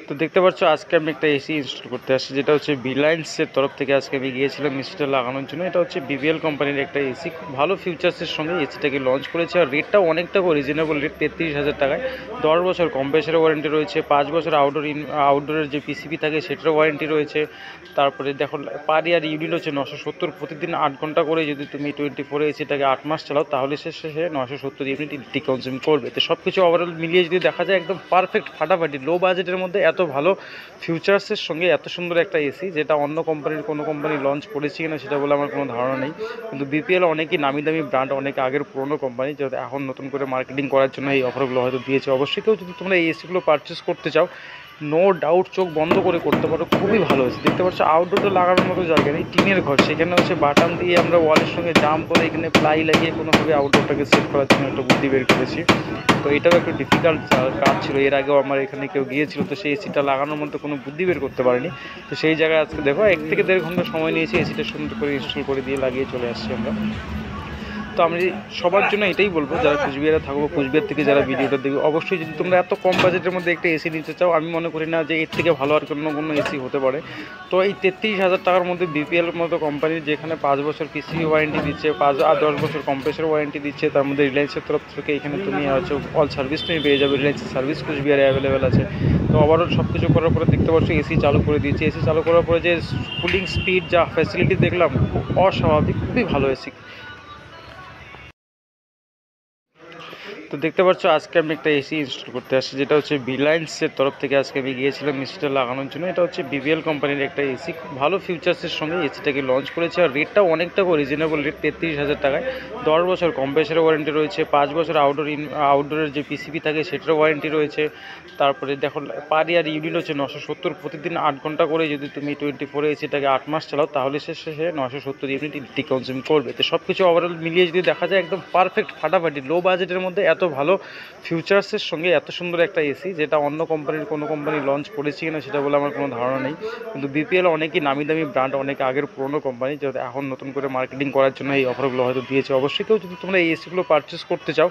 তো দেখতে পাচ্ছ আজকে আমি একটা এসি ইনস্টল করতে আসছি, যেটা হচ্ছে রিলায়েন্সের তরফ থেকে আজকে আমি গিয়েছিলাম এসিটা লাগানোর জন্য। এটা হচ্ছে বিবিএল কোম্পানির একটা এসি, খুব ভালো ফিউচার্সের সঙ্গে এসিটাকে লঞ্চ করেছে। আর রেটটাও অনেকটা রিজনেবল রেট, 33,000 টাকায়। 10 বছর কম্প্রেসারের ওয়ারেন্টি রয়েছে, 5 বছর আউটডোরের যে পিসিবি থাকে সেটারও ওয়ারেন্টি রয়েছে। তারপরে দেখো পার ইয়ার ইউনিট হচ্ছে 970, প্রতিদিন 8 ঘন্টা করে যদি তুমি 24 এসিটাকে 8 মাস চালাও তাহলে শেষে 970 ইউনিট ইলেকট্রিক কনজিউম করবে। তো সব কিছু ওভারঅল মিলিয়ে যদি দেখা যায় একদম পারফেক্ট ফাটাফাটি লো বাজেটের মধ্যে এত ভালো ফিউচার্সের সঙ্গে এত সুন্দর একটা এসি, যেটা অন্য কোম্পানির কোনো কোম্পানি লঞ্চ করেছে কিনা সেটা বলে আমার কোনো ধারণা নেই। কিন্তু বিপিএল অনেকই নামি দামি ব্র্যান্ড, অনেক আগের পুরনো কোম্পানি, যাতে এখন নতুন করে মার্কেটিং করার জন্য এই অফারগুলো হয়তো দিয়েছে। অবশ্যই কেউ যদি তোমরা এই এসিগুলো পারচেস করতে চাও, নো ডাউট চোখ বন্ধ করে করতে পারো, খুবই ভালো হয়েছে। দেখতে পাচ্ছ আউটডোরটা লাগানোর মতো জায়গা নেই, টিনের ঘর, সেখানে হচ্ছে বাটাম দিয়ে আমরা ওয়ালের সঙ্গে জাম করে এখানে প্লাই লাগিয়ে কোনোভাবে আউটডোরটাকে সেট করার জন্য একটা বুদ্ধি বের করেছি। তো এটাও একটু ডিফিকাল্ট কাজ ছিল, এর আগেও আমার এখানে কেউ গিয়েছিল, তো সেই এসিটা লাগানোর মধ্যে কোনো বুদ্ধি বের করতে পারিনি। তো সেই জায়গায় আজকে দেখো 1 থেকে 1.5 ঘন্টা সময় নিয়েছি, এসিটা সুন্দর করে ইনস্টল করে দিয়ে লাগিয়ে চলে আসছি আমরা। তো আমি সবার জন্য এটাই বলবো, যারা কুচবিহারে থাকবো, কুচবিহার থেকে যারা ভিডিওটা দেখবে, অবশ্যই যদি তোমরা এত কম বাজেটের মধ্যে একটা এসি নিতে চাও, আমি মনে করি না যে এর থেকে ভালো আর কোনো এসি হতে পারে। তো এই 33,000 টাকার মধ্যে বিপিএল মতো কোম্পানির, যেখানে 5 বছর পিসিবি ওয়ারেন্টি দিচ্ছে, 5 আর 10 বছর কম্প্রেসার ওয়ারেন্টি দিচ্ছে, তার মধ্যে রিলায়েন্সের তরফ থেকে এখানে তুমি হচ্ছে অল সার্ভিস তুমি পেয়ে যাবে, রিলায়েন্সের সার্ভিস কুচবিহারে অ্যাভেলেবেল আছে। তো ওভারঅল সব কিছু করার পরে দেখতে পাচ্ছ এসি চালু করে দিয়েছি। এসি চালু করার পরে যে কুলিং স্পিড, যা ফ্যাসিলিটি দেখলাম, অস্বাভাবিক, খুবই ভালো এসি। তো দেখতে পাচ্ছ আজকে আমি একটা এসি ইনস্টল করতে আসছি, যেটা হচ্ছে রিলায়েন্সের তরফ থেকে আজকে আমি গিয়েছিলাম এসিটা লাগানোর জন্য। এটা হচ্ছে বিবিএল কোম্পানির একটা এসি, খুব ভালো ফিউচার্সের সঙ্গে এসিটাকে লঞ্চ করেছে। আর রেটটাও অনেকটা রিজনেবল রেট, 33,000 টাকায়। 10 বছর কম্প্রেসারের ওয়ারেন্টি রয়েছে, 5 বছর আউটডোরের যে পিসিবি থাকে সেটারও ওয়ারেন্টি রয়েছে। তারপরে দেখো পার ইয়ার ইউনিট হচ্ছে 970, প্রতিদিন 8 ঘন্টা করে যদি তুমি 24 এসিটাকে 8 মাস চালাও তাহলে শেষে 970 ইউনিট ইলেকট্রিক কনজিউম করবে। তো সব কিছু ওভারঅল মিলিয়ে যদি দেখা যায় একদম পারফেক্ট ফাটাফাটি লো বাজেটের মধ্যে এত ভালো ফিউচার্সের সঙ্গে এত সুন্দর একটা এসি, যেটা অন্য কোম্পানির কোনো কোম্পানি লঞ্চ করেছে কিনা সেটা বলে আমার কোনো ধারণা নেই। কিন্তু বিপিএল অনেকই নামি দামি ব্র্যান্ড, অনেক আগের পুরনো কোম্পানি, যাতে এখন নতুন করে মার্কেটিং করার জন্য এই অফারগুলো হয়তো দিয়েছে। অবশ্যই কেউ যদি তোমরা এই এসিগুলো পারচেস করতে চাও,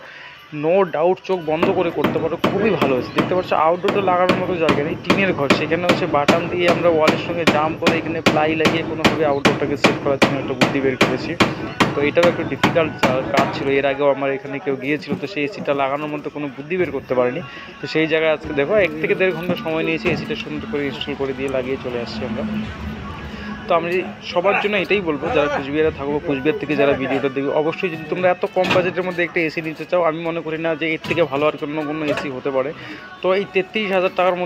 নো ডাউট চোখ বন্ধ করে করতে পারো, খুবই ভালো হয়েছে। দেখতে পাচ্ছ আউটডোরটা লাগানোর মতো জায়গা নেই, টিনের ঘর, সেখানে হচ্ছে বাটাম দিয়ে আমরা ওয়ালের সঙ্গে জাম করে এখানে প্লাই লাগিয়ে কোনোভাবে আউটডোরটাকে সেট করার জন্য একটা বুদ্ধি বের করেছি। তো এটাও একটু ডিফিকাল্ট কাজ ছিল, এর আগেও আমার এখানে কেউ গিয়েছিল, তো সেই এসিটা লাগানোর মধ্যে কোনো বুদ্ধি বের করতে পারিনি। তো সেই জায়গায় আজকে দেখো 1 থেকে 1.5 ঘন্টা সময় নিয়েছি, এসিটা সুন্দর করে ইনস্টল করে দিয়ে লাগিয়ে চলে আসছি আমরা। তো আমি সবার জন্য এটাই বলবো, যারা কুচবিহারে থাকবো, কুচবিহার থেকে যারা ভিডিওটা দেখবে, অবশ্যই যদি তোমরা এত কম বাজেটের মধ্যে একটা এসি নিতে চাও, আমি মনে করি না যে এর থেকে ভালো আর কোনো এসি হতে পারে। তো এই 33,000 টাকার মধ্যে